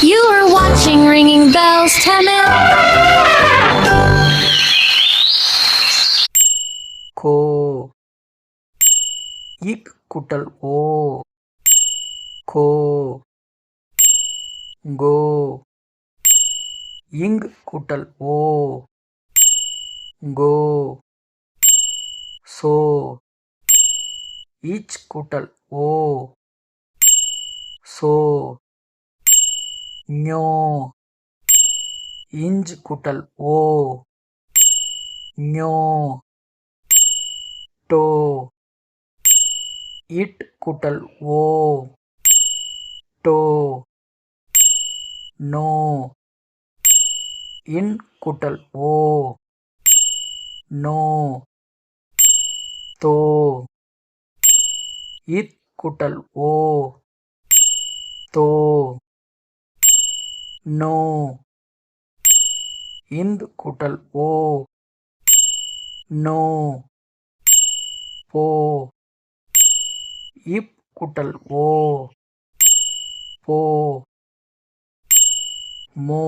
You are watching Ringing Bells Tamil. கோ இக் குட்டல் ஓ கோ கோ இங் குட்டல் ஓ கோ சோ ஈச் குட்டல் ஓ சோ ஞோ இஞ்ச் குட்டல் ஓ ஞோ டோ இட் குட்டல் ஓ டோ நோ இன் குட்டல் ஓ நோ தோ இத் குட்டல் ஓ தோ நோ இந்த் குட்டல் ஓ நோ போ இப் குட்டல் ஓ போ மோ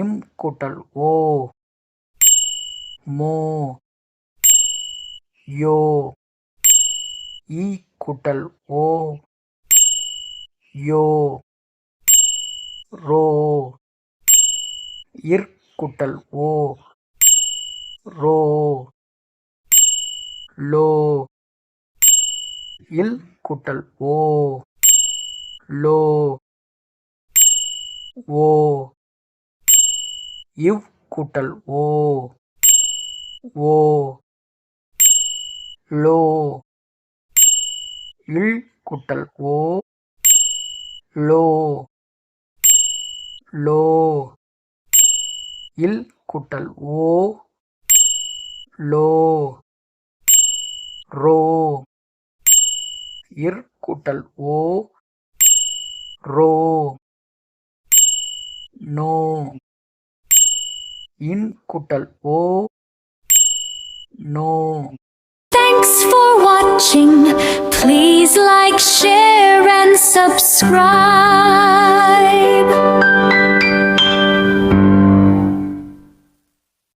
இம் குட்டல் ஓ மோ யோ ஈ குட்டல் ஓ யோ ரோ இர் குட்டல் ஓ ரோ லோ இல் குட்டல் ஓ லோ ஓ இவ் குட்டல் ஓ ஓ லோ இல் குட்டல் ஓ லோ லோ இல் குட்டல் ஓ லோ ரோ இர் குட்டல் ஓ ரோ நோ இன் குட்டல் oh no. Thanks for watching. Please like, share, and subscribe.